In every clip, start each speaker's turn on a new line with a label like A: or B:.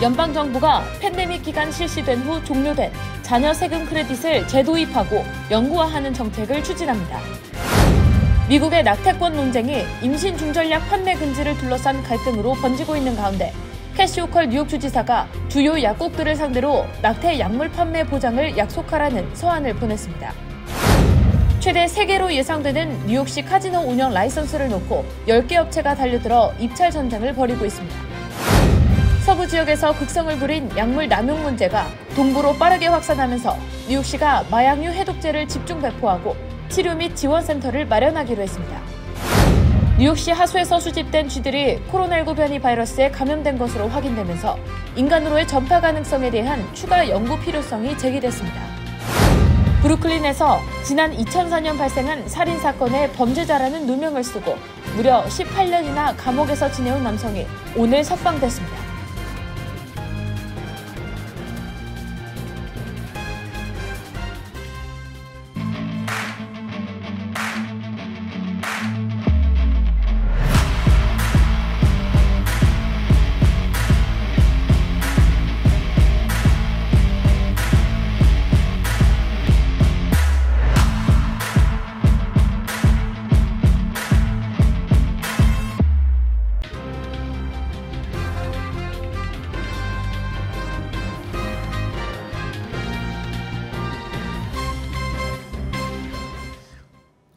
A: 연방정부가 팬데믹 기간 실시된 후 종료된 자녀 세금 크레딧을 재도입하고 영구화하는 정책을 추진합니다. 미국의 낙태권 논쟁이 임신 중절약 판매 금지를 둘러싼 갈등으로 번지고 있는 가운데 캐시 호컬 뉴욕 주지사가 주요 약국들을 상대로 낙태 약물 판매 보장을 약속하라는 서한을 보냈습니다. 최대 3개로 예상되는 뉴욕시 카지노 운영 라이선스를 놓고 10개 업체가 달려들어 입찰 전쟁을 벌이고 있습니다. 서부 지역에서 극성을 부린 약물 남용 문제가 동부로 빠르게 확산하면서 뉴욕시가 마약류 해독제를 집중 배포하고 치료 및 지원센터를 마련하기로 했습니다. 뉴욕시 하수에서 수집된 쥐들이 코로나19 변이 바이러스에 감염된 것으로 확인되면서 인간으로의 전파 가능성에 대한 추가 연구 필요성이 제기됐습니다. 브루클린에서 지난 2004년 발생한 살인사건의 범죄자라는 누명을 쓰고 무려 18년이나 감옥에서 지내온 남성이 오늘 석방됐습니다.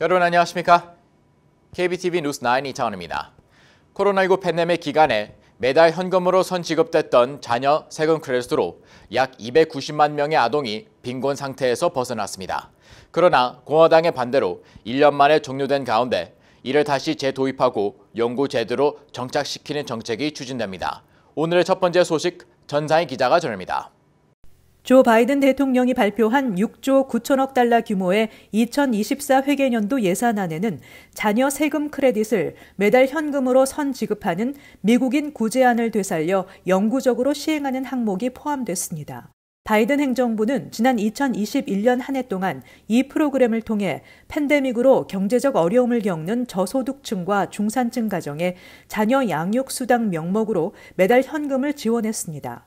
B: 여러분 안녕하십니까? KBTV 뉴스9 이창원입니다. 코로나19 팬데믹 기간에 매달 현금으로 선 지급됐던 자녀 세금 크레딧으로 약 290만 명의 아동이 빈곤 상태에서 벗어났습니다. 그러나 공화당의 반대로 1년 만에 종료된 가운데 이를 다시 재도입하고 영구 제도로 정착시키는 정책이 추진됩니다. 오늘의 첫 번째 소식 전상희 기자가 전합니다.
C: 조 바이든 대통령이 발표한 6조 9천억 달러 규모의 2024 회계년도 예산안에는 자녀 세금 크레딧을 매달 현금으로 선 지급하는 미국인 구제안을 되살려 영구적으로 시행하는 항목이 포함됐습니다. 바이든 행정부는 지난 2021년 한 해 동안 이 프로그램을 통해 팬데믹으로 경제적 어려움을 겪는 저소득층과 중산층 가정에 자녀 양육 수당 명목으로 매달 현금을 지원했습니다.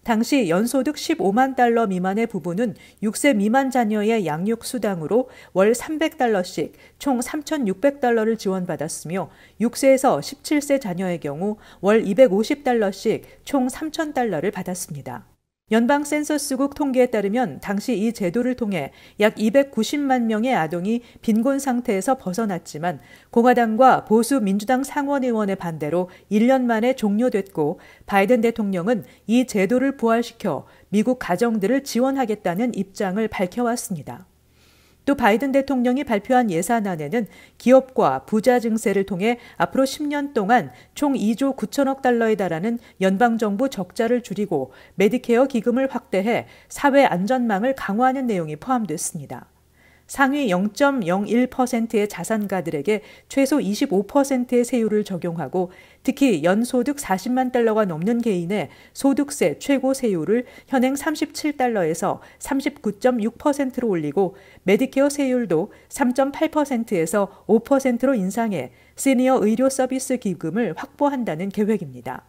C: 당시 연소득 15만 달러 미만의 부부는 6세 미만 자녀의 양육 수당으로 월 300달러씩 총 3,600달러를 지원받았으며 6세에서 17세 자녀의 경우 월 250달러씩 총 3,000달러를 받았습니다. 연방 센서스국 통계에 따르면 당시 이 제도를 통해 약 290만 명의 아동이 빈곤 상태에서 벗어났지만 공화당과 보수 민주당 상원의원의 반대로 1년 만에 종료됐고 바이든 대통령은 이 제도를 부활시켜 미국 가정들을 지원하겠다는 입장을 밝혀왔습니다. 또 바이든 대통령이 발표한 예산안에는 기업과 부자 증세를 통해 앞으로 10년 동안 총 2조 9천억 달러에 달하는 연방정부 적자를 줄이고 메디케어 기금을 확대해 사회 안전망을 강화하는 내용이 포함됐습니다. 상위 0.01%의 자산가들에게 최소 25%의 세율을 적용하고 특히 연소득 40만 달러가 넘는 개인의 소득세 최고 세율을 현행 37달러에서 39.6%로 올리고 메디케어 세율도 3.8%에서 5%로 인상해 시니어 의료 서비스 기금을 확보한다는 계획입니다.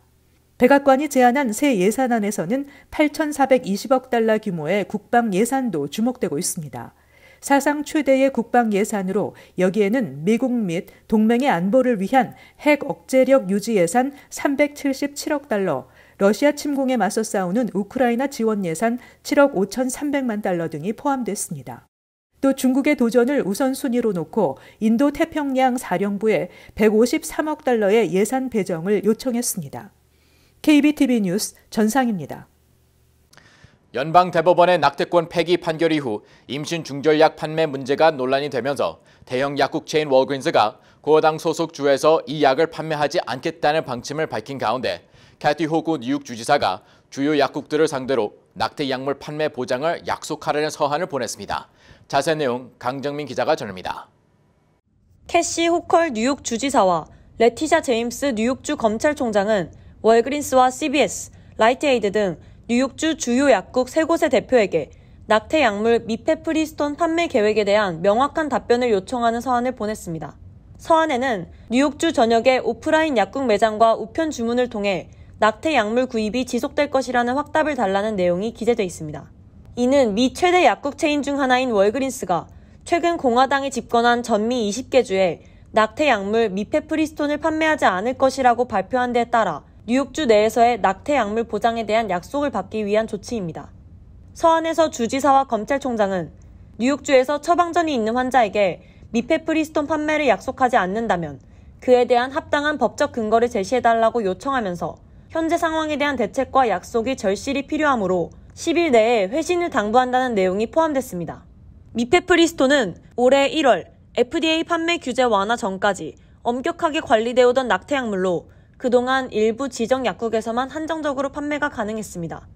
C: 백악관이 제안한 새 예산안에서는 8,420억 달러 규모의 국방 예산도 주목되고 있습니다. 사상 최대의 국방 예산으로 여기에는 미국 및 동맹의 안보를 위한 핵 억제력 유지 예산 377억 달러, 러시아 침공에 맞서 싸우는 우크라이나 지원 예산 7억 5,300만 달러 등이 포함됐습니다. 또 중국의 도전을 우선순위로 놓고 인도 태평양 사령부에 153억 달러의 예산 배정을 요청했습니다. KBTV 뉴스 전상입니다.
B: 연방대법원의 낙태권 폐기 판결 이후 임신 중절약 판매 문제가 논란이 되면서 대형 약국 체인 월그린스가 공화당 소속 주에서 이 약을 판매하지 않겠다는 방침을 밝힌 가운데 캐티 호구 뉴욕 주지사가 주요 약국들을 상대로 낙태 약물 판매 보장을 약속하라는 서한을 보냈습니다. 자세한 내용 강정민 기자가 전합니다.
D: 캐시 호컬 뉴욕 주지사와 레티샤 제임스 뉴욕주 검찰총장은 월그린스와 CVS, 라이트에이드 등 뉴욕주 주요 약국 3곳의 대표에게 낙태 약물 미페프리스톤 판매 계획에 대한 명확한 답변을 요청하는 서한을 보냈습니다. 서한에는 뉴욕주 전역의 오프라인 약국 매장과 우편 주문을 통해 낙태 약물 구입이 지속될 것이라는 확답을 달라는 내용이 기재돼 있습니다. 이는 미 최대 약국 체인 중 하나인 월그린스가 최근 공화당이 집권한 전미 20개 주에 낙태 약물 미페프리스톤을 판매하지 않을 것이라고 발표한 데에 따라 뉴욕주 내에서의 낙태 약물 보장에 대한 약속을 받기 위한 조치입니다. 서한에서 주지사와 검찰총장은 뉴욕주에서 처방전이 있는 환자에게 미페프리스톤 판매를 약속하지 않는다면 그에 대한 합당한 법적 근거를 제시해달라고 요청하면서 현재 상황에 대한 대책과 약속이 절실히 필요하므로 10일 내에 회신을 당부한다는 내용이 포함됐습니다. 미페프리스톤은 올해 1월 FDA 판매 규제 완화 전까지 엄격하게 관리되어 오던 낙태약물로 그동안 일부 지정 약국에서만 한정적으로 판매가 가능했습니다.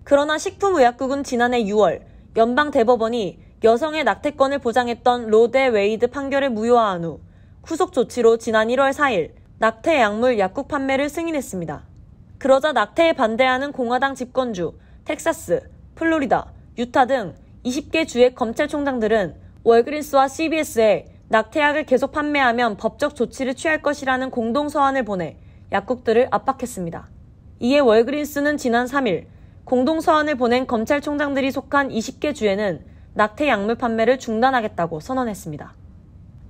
D: 그러나 식품의약국은 지난해 6월 연방대법원이 여성의 낙태권을 보장했던 로 대 웨이드 판결을 무효화한 후 후속 조치로 지난 1월 4일 낙태약물 약국 판매를 승인했습니다. 그러자 낙태에 반대하는 공화당 집권주 텍사스, 플로리다, 유타 등 20개 주의 검찰총장들은 월그린스와 CBS에 낙태약을 계속 판매하면 법적 조치를 취할 것이라는 공동서한을 보내 약국들을 압박했습니다. 이에 월그린스는 지난 3일 공동서한을 보낸 검찰총장들이 속한 20개 주에는 낙태 약물 판매를 중단하겠다고 선언했습니다.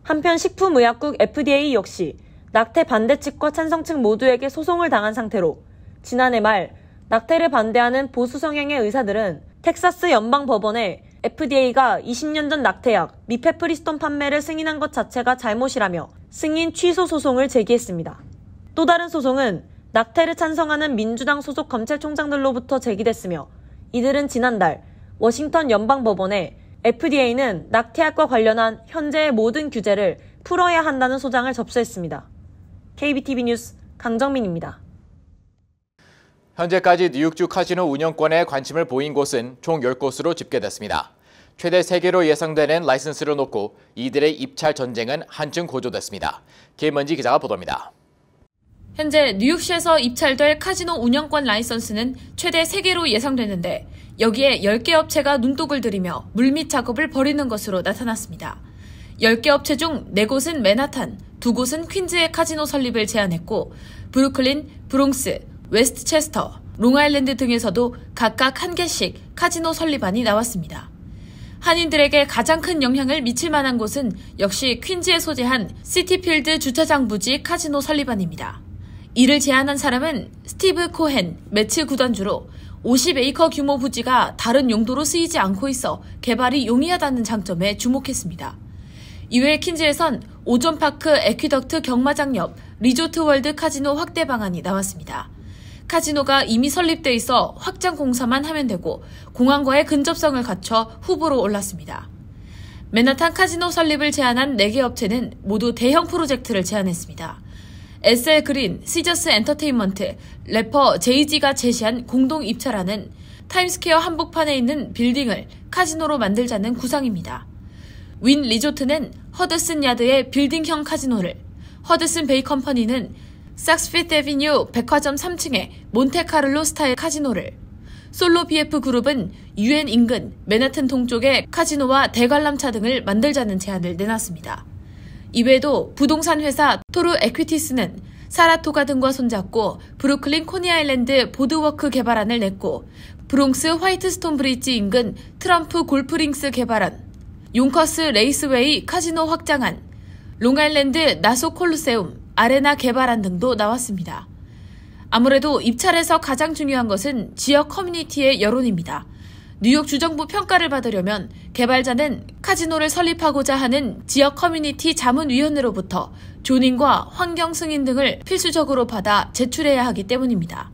D: 한편 식품의약국 FDA 역시 낙태 반대 측과 찬성 측 모두에게 소송을 당한 상태로 지난해 말 낙태를 반대하는 보수 성향의 의사들은 텍사스 연방법원에 FDA가 20년 전 낙태약 미페프리스톤 판매를 승인한 것 자체가 잘못이라며 승인 취소 소송을 제기했습니다. 또 다른 소송은 낙태를 찬성하는 민주당 소속 검찰총장들로부터 제기됐으며 이들은 지난달 워싱턴 연방법원에 FDA는 낙태약과 관련한 현재의 모든 규제를 풀어야 한다는 소장을 접수했습니다. KBTV 뉴스 강정민입니다.
B: 현재까지 뉴욕주 카지노 운영권에 관심을 보인 곳은 총 10곳으로 집계됐습니다. 최대 3개로 예상되는 라이선스를 놓고 이들의 입찰 전쟁은 한층 고조됐습니다. 김은지 기자가 보도합니다.
A: 현재 뉴욕시에서 입찰될 카지노 운영권 라이선스는 최대 3개로 예상되는데 여기에 10개 업체가 눈독을 들이며 물밑 작업을 벌이는 것으로 나타났습니다. 10개 업체 중 4곳은 맨하탄, 2곳은 퀸즈의 카지노 설립을 제안했고 브루클린, 브롱스, 웨스트체스터, 롱아일랜드 등에서도 각각 1개씩 카지노 설립안이 나왔습니다. 한인들에게 가장 큰 영향을 미칠 만한 곳은 역시 퀸즈에 소재한 시티필드 주차장 부지 카지노 설립안입니다. 이를 제안한 사람은 스티브 코헨, 매츠 구단주로 50에이커 규모 부지가 다른 용도로 쓰이지 않고 있어 개발이 용이하다는 장점에 주목했습니다. 이외에 퀸즈에선 오존파크 에퀴덕트 경마장 옆 리조트 월드 카지노 확대 방안이 나왔습니다. 카지노가 이미 설립돼 있어 확장 공사만 하면 되고 공항과의 근접성을 갖춰 후보로 올랐습니다. 맨하탄 카지노 설립을 제안한 4개 업체는 모두 대형 프로젝트를 제안했습니다. SL 그린, 시저스 엔터테인먼트, 래퍼 제이지가 제시한 공동 입찰안은 타임스퀘어 한복판에 있는 빌딩을 카지노로 만들자는 구상입니다. 윈 리조트는 허드슨 야드의 빌딩형 카지노를, 허드슨 베이 컴퍼니는 삭스피트 애비뉴 백화점 3층에 몬테카를로 스타일 카지노를, 솔로 BF 그룹은 UN 인근 맨하튼 동쪽에 카지노와 대관람차 등을 만들자는 제안을 내놨습니다. 이외에도 부동산 회사 토르 에퀴티스는 사라토가 등과 손잡고 브루클린 코니아일랜드 보드워크 개발안을 냈고 브롱스 화이트스톤 브리지 인근 트럼프 골프링스 개발안, 용커스 레이스웨이 카지노 확장안, 롱아일랜드 나소 콜루세움 아레나 개발안 등도 나왔습니다. 아무래도 입찰에서 가장 중요한 것은 지역 커뮤니티의 여론입니다. 뉴욕 주정부 평가를 받으려면 개발자는 카지노를 설립하고자 하는 지역 커뮤니티 자문위원회로부터 조닝과 환경 승인 등을 필수적으로 받아 제출해야 하기 때문입니다.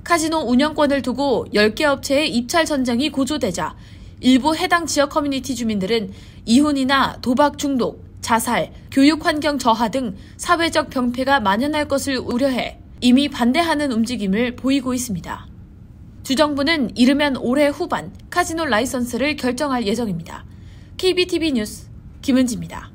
A: 카지노 운영권을 두고 10개 업체의 입찰 전쟁이 고조되자 일부 해당 지역 커뮤니티 주민들은 이혼이나 도박 중독, 자살, 교육 환경 저하 등 사회적 병폐가 만연할 것을 우려해 이미 반대하는 움직임을 보이고 있습니다. 주정부는 이르면 올해 후반 카지노 라이선스를 결정할 예정입니다. KBTV 뉴스 김은지입니다.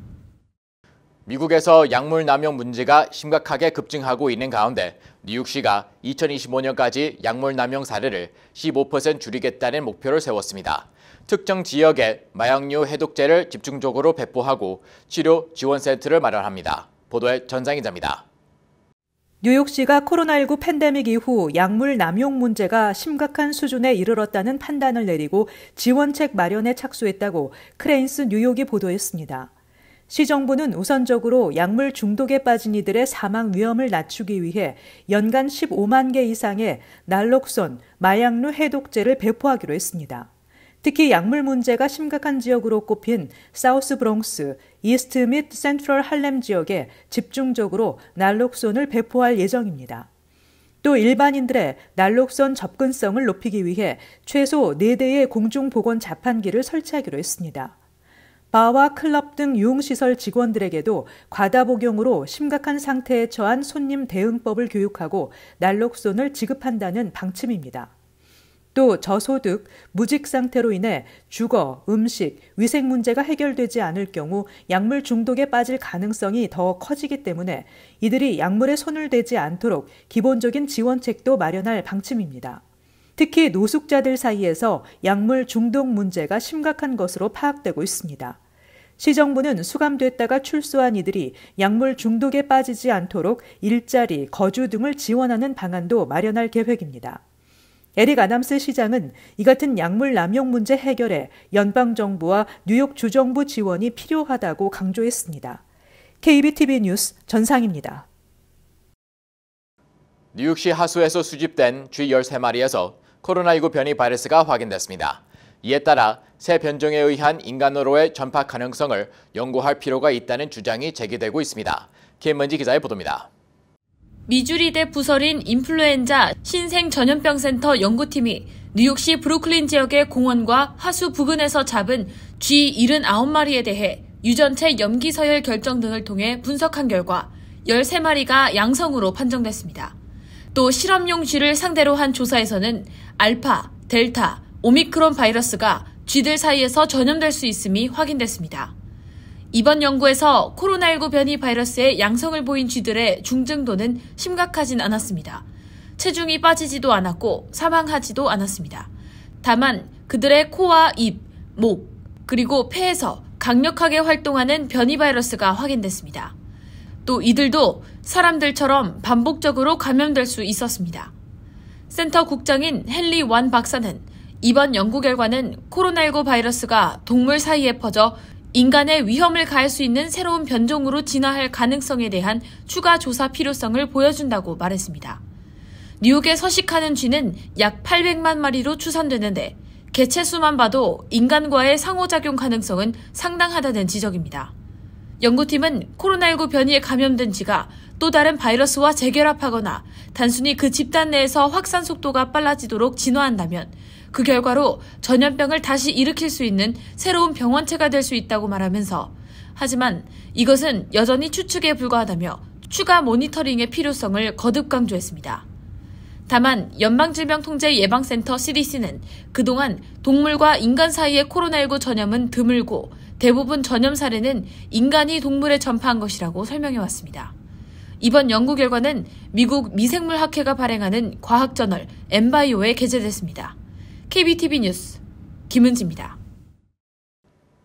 B: 미국에서 약물 남용 문제가 심각하게 급증하고 있는 가운데 뉴욕시가 2025년까지 약물 남용 사례를 15% 줄이겠다는 목표를 세웠습니다. 특정 지역에 마약류 해독제를 집중적으로 배포하고 치료 지원 센터를 마련합니다. 보도에 전장 기자입니다.
C: 뉴욕시가 코로나19 팬데믹 이후 약물 남용 문제가 심각한 수준에 이르렀다는 판단을 내리고 지원책 마련에 착수했다고 크레인스 뉴욕이 보도했습니다. 시정부는 우선적으로 약물 중독에 빠진 이들의 사망 위험을 낮추기 위해 연간 15만 개 이상의 날록손, 마약류 해독제를 배포하기로 했습니다. 특히 약물 문제가 심각한 지역으로 꼽힌 사우스 브롱스, 이스트 및 센트럴 할렘 지역에 집중적으로 날록손을 배포할 예정입니다. 또 일반인들의 날록손 접근성을 높이기 위해 최소 4대의 공중보건 자판기를 설치하기로 했습니다. 바와 클럽 등 유흥시설 직원들에게도 과다 복용으로 심각한 상태에 처한 손님 대응법을 교육하고 날록손을 지급한다는 방침입니다. 또 저소득, 무직 상태로 인해 주거, 음식, 위생 문제가 해결되지 않을 경우 약물 중독에 빠질 가능성이 더 커지기 때문에 이들이 약물에 손을 대지 않도록 기본적인 지원책도 마련할 방침입니다. 특히 노숙자들 사이에서 약물 중독 문제가 심각한 것으로 파악되고 있습니다. 시정부는 수감됐다가 출소한 이들이 약물 중독에 빠지지 않도록 일자리, 거주 등을 지원하는 방안도 마련할 계획입니다. 에릭 아담스 시장은 이 같은 약물 남용 문제 해결에 연방정부와 뉴욕 주정부 지원이 필요하다고 강조했습니다. KBTV 뉴스 전상입니다.
B: 뉴욕시 하수에서 수집된 쥐 13마리에서 코로나19 변이 바이러스가 확인됐습니다. 이에 따라 새 변종에 의한 인간으로의 전파 가능성을 연구할 필요가 있다는 주장이 제기되고 있습니다. 김은지 기자의 보도입니다.
A: 미주리대 부설인 인플루엔자 신생전염병센터 연구팀이 뉴욕시 브루클린 지역의 공원과 하수 부근에서 잡은 쥐 79마리에 대해 유전체 염기서열 결정 등을 통해 분석한 결과 13마리가 양성으로 판정됐습니다. 또 실험용 쥐를 상대로 한 조사에서는 알파, 델타, 오미크론 바이러스가 쥐들 사이에서 전염될 수 있음이 확인됐습니다. 이번 연구에서 코로나19 변이 바이러스의 양성을 보인 쥐들의 중증도는 심각하진 않았습니다. 체중이 빠지지도 않았고 사망하지도 않았습니다. 다만 그들의 코와 입, 목, 그리고 폐에서 강력하게 활동하는 변이 바이러스가 확인됐습니다. 또 이들도 사람들처럼 반복적으로 감염될 수 있었습니다. 센터 국장인 헨리 완 박사는 이번 연구 결과는 코로나19 바이러스가 동물 사이에 퍼져 인간의 위험을 가할 수 있는 새로운 변종으로 진화할 가능성에 대한 추가 조사 필요성을 보여준다고 말했습니다. 뉴욕에 서식하는 쥐는 약 800만 마리로 추산되는데 개체 수만 봐도 인간과의 상호작용 가능성은 상당하다는 지적입니다. 연구팀은 코로나19 변이에 감염된 쥐가 또 다른 바이러스와 재결합하거나 단순히 그 집단 내에서 확산 속도가 빨라지도록 진화한다면 그 결과로 전염병을 다시 일으킬 수 있는 새로운 병원체가 될 수 있다고 말하면서 하지만 이것은 여전히 추측에 불과하다며 추가 모니터링의 필요성을 거듭 강조했습니다. 다만 연방질병통제예방센터 CDC는 그동안 동물과 인간 사이의 코로나19 전염은 드물고 대부분 전염 사례는 인간이 동물에 전파한 것이라고 설명해왔습니다. 이번 연구 결과는 미국 미생물학회가 발행하는 과학저널 엠바이오에 게재됐습니다. KBTV 뉴스 김은지입니다.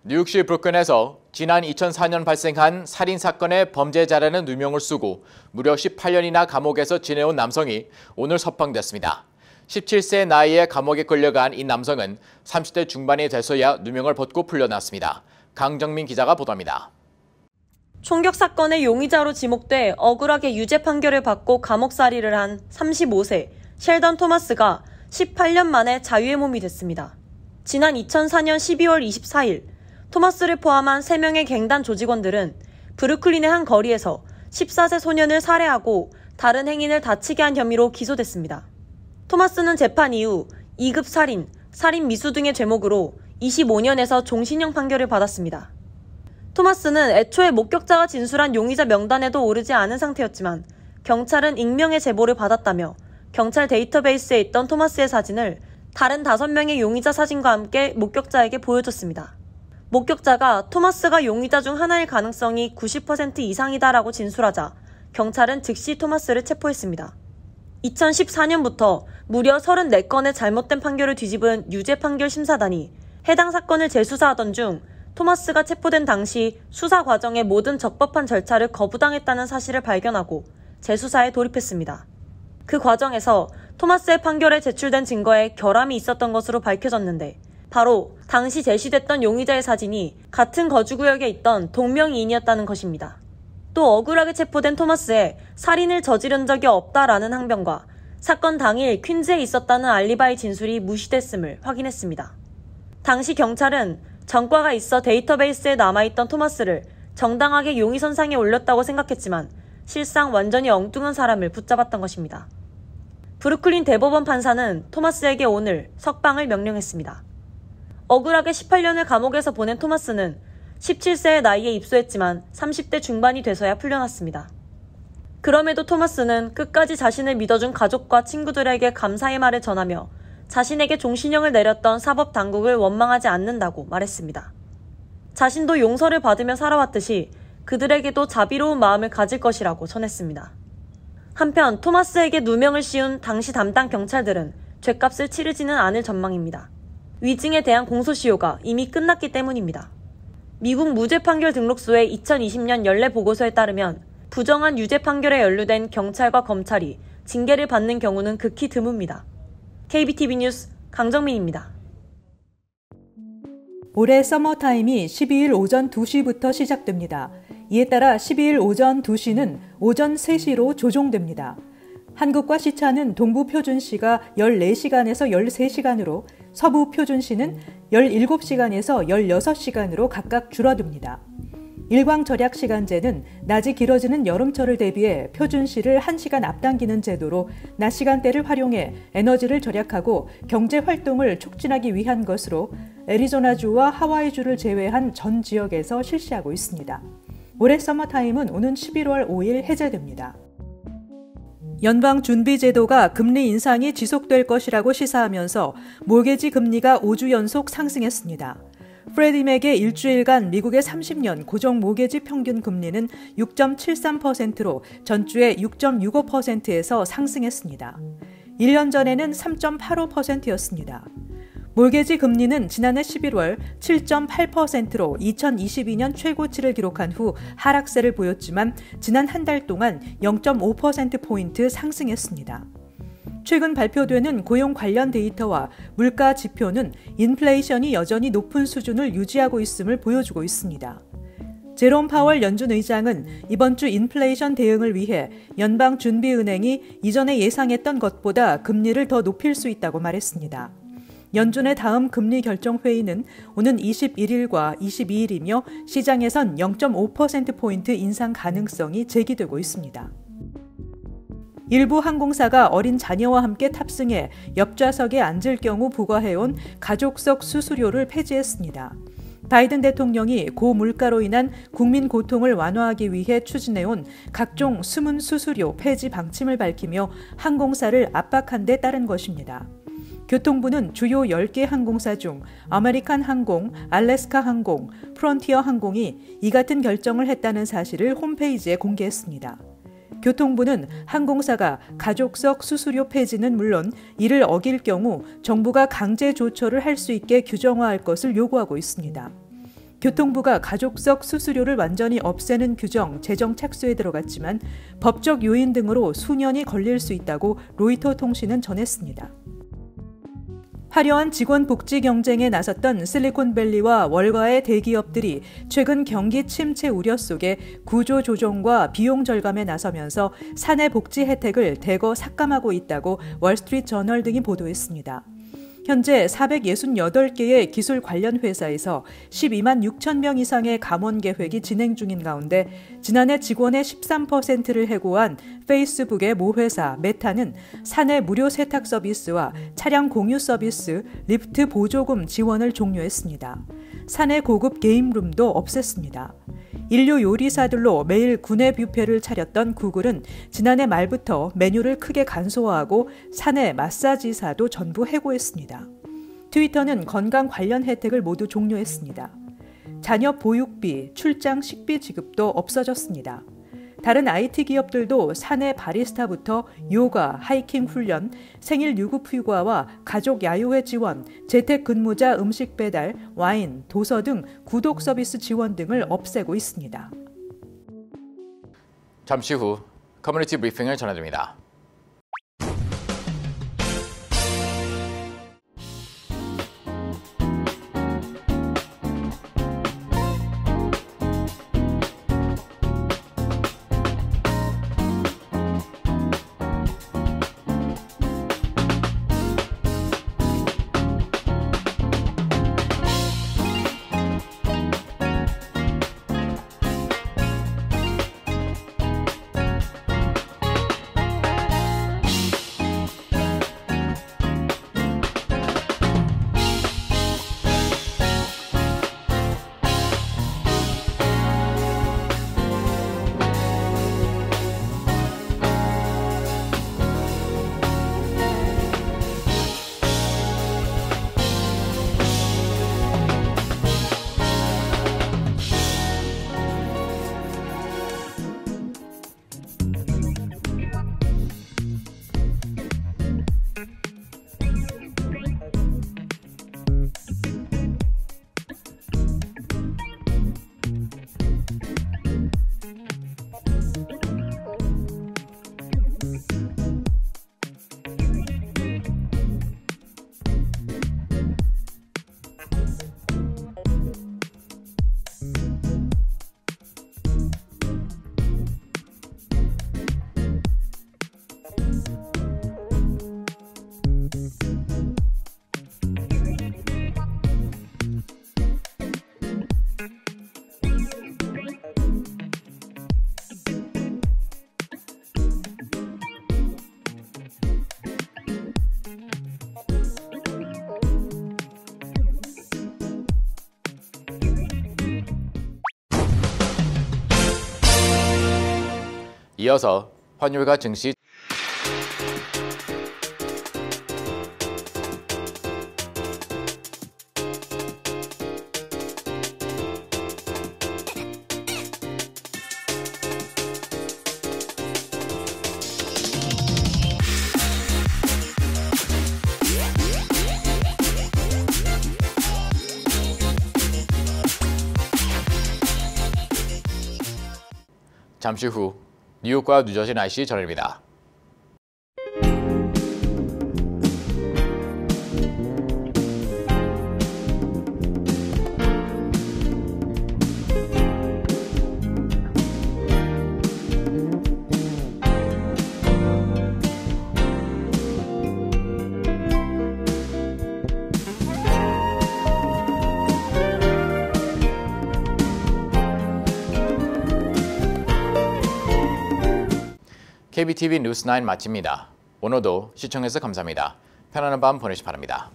B: 뉴욕시 브루클린에서 지난 2004년 발생한 살인사건의 범죄자라는 누명을 쓰고 무려 18년이나 감옥에서 지내온 남성이 오늘 석방됐습니다. 17세 나이에 감옥에 끌려간 이 남성은 30대 중반이 돼서야 누명을 벗고 풀려났습니다. 강정민 기자가 보도합니다.
D: 총격 사건의 용의자로 지목돼 억울하게 유죄 판결을 받고 감옥살이를 한 35세 셸던 토마스가 18년 만에 자유의 몸이 됐습니다. 지난 2004년 12월 24일 토마스를 포함한 3명의 갱단 조직원들은 브루클린의 한 거리에서 14세 소년을 살해하고 다른 행인을 다치게 한 혐의로 기소됐습니다. 토마스는 재판 이후 2급 살인, 살인 미수 등의 죄목으로 25년에서 종신형 판결을 받았습니다. 토마스는 애초에 목격자가 진술한 용의자 명단에도 오르지 않은 상태였지만 경찰은 익명의 제보를 받았다며 경찰 데이터베이스에 있던 토마스의 사진을 다른 5명의 용의자 사진과 함께 목격자에게 보여줬습니다. 목격자가 토마스가 용의자 중 하나일 가능성이 90% 이상이다라고 진술하자 경찰은 즉시 토마스를 체포했습니다. 2014년부터 무려 34건의 잘못된 판결을 뒤집은 유죄 판결 심사단이 해당 사건을 재수사하던 중 토마스가 체포된 당시 수사 과정의 모든 적법한 절차를 거부당했다는 사실을 발견하고 재수사에 돌입했습니다. 그 과정에서 토마스의 판결에 제출된 증거에 결함이 있었던 것으로 밝혀졌는데 바로 당시 제시됐던 용의자의 사진이 같은 거주구역에 있던 동명이인이었다는 것입니다. 또 억울하게 체포된 토마스의 살인을 저지른 적이 없다라는 항변과 사건 당일 퀸즈에 있었다는 알리바이 진술이 무시됐음을 확인했습니다. 당시 경찰은 전과가 있어 데이터베이스에 남아있던 토마스를 정당하게 용의선상에 올렸다고 생각했지만 실상 완전히 엉뚱한 사람을 붙잡았던 것입니다. 브루클린 대법원 판사는 토마스에게 오늘 석방을 명령했습니다. 억울하게 18년을 감옥에서 보낸 토마스는 17세의 나이에 입소했지만 30대 중반이 돼서야 풀려났습니다. 그럼에도 토마스는 끝까지 자신을 믿어준 가족과 친구들에게 감사의 말을 전하며 자신에게 종신형을 내렸던 사법당국을 원망하지 않는다고 말했습니다. 자신도 용서를 받으며 살아왔듯이 그들에게도 자비로운 마음을 가질 것이라고 전했습니다. 한편 토마스에게 누명을 씌운 당시 담당 경찰들은 죗값을 치르지는 않을 전망입니다. 위증에 대한 공소시효가 이미 끝났기 때문입니다. 미국 무죄 판결 등록소의 2020년 연례 보고서에 따르면 부정한 유죄 판결에 연루된 경찰과 검찰이 징계를 받는 경우는 극히 드뭅니다. KBTV 뉴스 강정민입니다.
C: 올해 서머타임이 12일 오전 2시부터 시작됩니다. 이에 따라 12일 오전 2시는 오전 3시로 조정됩니다. 한국과 시차는 동부 표준시가 14시간에서 13시간으로 서부 표준시는 17시간에서 16시간으로 각각 줄어듭니다. 일광 절약 시간제는 낮이 길어지는 여름철을 대비해 표준시를 1시간 앞당기는 제도로 낮 시간대를 활용해 에너지를 절약하고 경제 활동을 촉진하기 위한 것으로 애리조나주와 하와이주를 제외한 전 지역에서 실시하고 있습니다. 올해 서머타임은 오는 11월 5일 해제됩니다. 연방준비제도가 금리 인상이 지속될 것이라고 시사하면서 모기지 금리가 5주 연속 상승했습니다. 프레디맥의 일주일간 미국의 30년 고정 모기지 평균 금리는 6.73%로 전주에 6.65%에서 상승했습니다. 1년 전에는 3.85%였습니다. 몰게지 금리는 지난해 11월 7.8%로 2022년 최고치를 기록한 후 하락세를 보였지만 지난 한 달 동안 0.5%포인트 상승했습니다. 최근 발표되는 고용 관련 데이터와 물가 지표는 인플레이션이 여전히 높은 수준을 유지하고 있음을 보여주고 있습니다. 제롬 파월 연준 의장은 이번 주 인플레이션 대응을 위해 연방준비은행이 이전에 예상했던 것보다 금리를 더 높일 수 있다고 말했습니다. 연준의 다음 금리 결정 회의는 오는 21일과 22일이며 시장에선 0.5%포인트 인상 가능성이 제기되고 있습니다. 일부 항공사가 어린 자녀와 함께 탑승해 옆좌석에 앉을 경우 부과해온 가족석 수수료를 폐지했습니다. 바이든 대통령이 고물가로 인한 국민 고통을 완화하기 위해 추진해온 각종 숨은 수수료 폐지 방침을 밝히며 항공사를 압박한 데 따른 것입니다. 교통부는 주요 10개 항공사 중 아메리칸 항공, 알래스카 항공, 프론티어 항공이 이 같은 결정을 했다는 사실을 홈페이지에 공개했습니다. 교통부는 항공사가 가족석 수수료 폐지는 물론 이를 어길 경우 정부가 강제 조처를 할 수 있게 규정화할 것을 요구하고 있습니다. 교통부가 가족석 수수료를 완전히 없애는 규정 제정 착수에 들어갔지만 법적 요인 등으로 수년이 걸릴 수 있다고 로이터 통신은 전했습니다. 화려한 직원 복지 경쟁에 나섰던 실리콘밸리와 월가의 대기업들이 최근 경기 침체 우려 속에 구조 조정과 비용 절감에 나서면서 사내 복지 혜택을 대거 삭감하고 있다고 월스트리트저널 등이 보도했습니다. 현재 468개의 기술 관련 회사에서 12만 6천 명 이상의 감원 계획이 진행 중인 가운데 지난해 직원의 13%를 해고한 페이스북의 모회사 메타는 사내 무료 세탁 서비스와 차량 공유 서비스, 리프트 보조금 지원을 종료했습니다. 사내 고급 게임룸도 없앴습니다. 인류 요리사들로 매일 구내 뷔페를 차렸던 구글은 지난해 말부터 메뉴를 크게 간소화하고 사내 마사지사도 전부 해고했습니다. 트위터는 건강 관련 혜택을 모두 종료했습니다. 자녀 보육비, 출장 식비 지급도 없어졌습니다. 다른 IT 기업들도 사내 바리스타부터 요가, 하이킹 훈련, 생일 유급 휴가와 가족 야유회 지원, 재택근무자 음식 배달, 와인, 도서 등 구독 서비스 지원 등을 없애고 있습니다.
B: 잠시 후 커뮤니티 브리핑을 전해드립니다. 이어서 환율과 증시 잠시 후 뉴욕과 뉴저지 날씨 전해드립니다. KBTV 뉴스 9 마칩니다. 오늘도 시청해서 감사합니다. 편안한 밤 보내시 바랍니다.